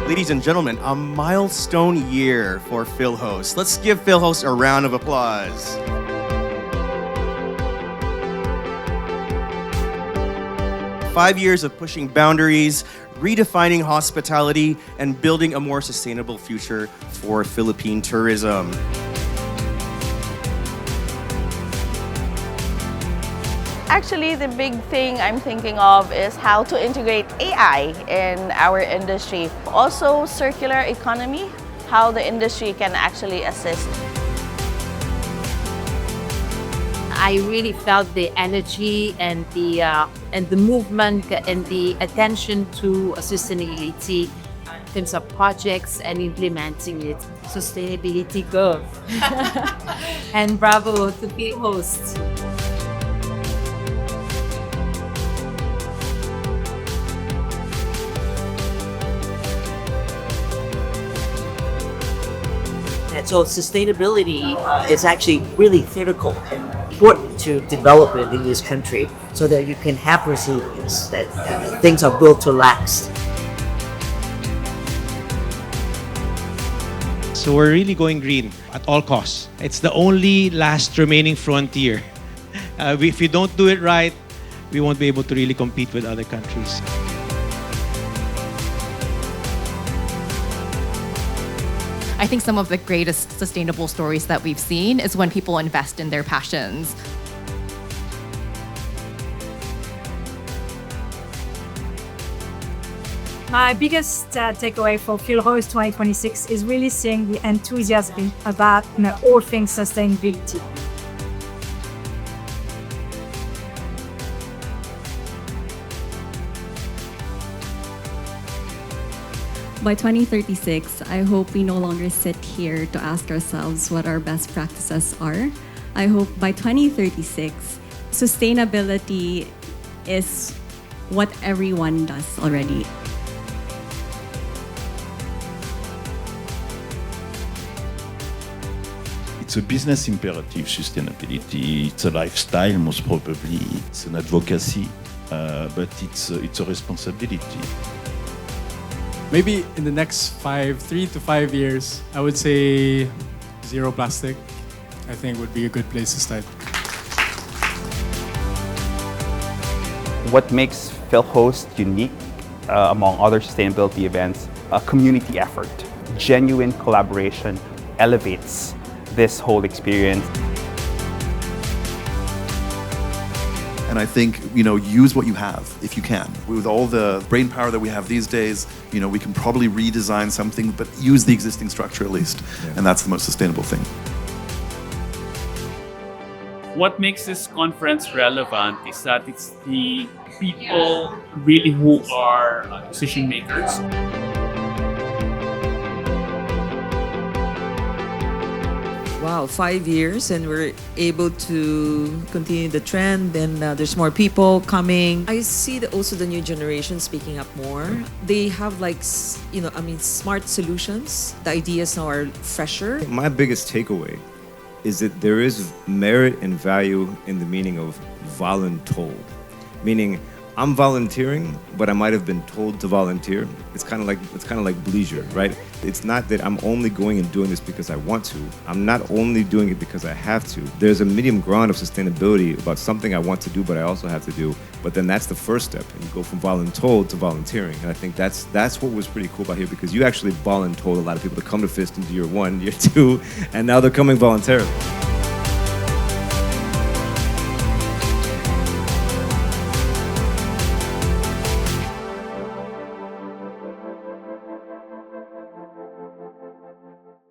Ladies and gentlemen, a milestone year for Philhost. Let's give Philhost a round of applause. Five years of pushing boundaries, redefining hospitality, and building a more sustainable future for Philippine tourism. Actually, the big thing I'm thinking of is how to integrate AI in our industry. Also, circular economy, how the industry can actually assist. I really felt the energy and the movement and the attention to sustainability in terms of projects and implementing it. Sustainability go. And bravo to Philhost. And so sustainability is actually really critical and important to develop it in this country so that you can have resilience, that things are built to last. So we're really going green at all costs. It's the only last remaining frontier. If you don't do it right, we won't be able to really compete with other countries. I think some of the greatest sustainable stories that we've seen is when people invest in their passions. My biggest takeaway for Philhost 2026 is really seeing the enthusiasm about all things sustainability. By 2036, I hope we no longer sit here to ask ourselves what our best practices are. I hope by 2036, sustainability is what everyone does already. It's a business imperative, sustainability. It's a lifestyle, most probably. It's an advocacy, but it's a responsibility. Maybe in the next 3 to 5 years, I would say zero plastic, I think would be a good place to start. What makes Philhost unique among other sustainability events, a community effort. Genuine collaboration elevates this whole experience. And I think, use what you have, if you can. With all the brain power that we have these days, we can probably redesign something, but use the existing structure at least. Yeah. And that's the most sustainable thing. What makes this conference relevant is that it's the people really who are decision makers. Wow, 5 years and we're able to continue the trend and there's more people coming. I see also the new generation speaking up more. They have smart solutions. The ideas now are fresher. My biggest takeaway is that there is merit and value in the meaning of voluntold. Meaning, I'm volunteering, but I might have been told to volunteer. It's kind of like bleisure, right? It's not that I'm only going and doing this because I want to. I'm not only doing it because I have to. There's a medium ground of sustainability about something I want to do, but I also have to do. But then that's the first step, and you go from voluntold to volunteering. And I think that's what was pretty cool about here, because you actually voluntold a lot of people to come to FIST into year 1, year 2, and now they're coming voluntarily.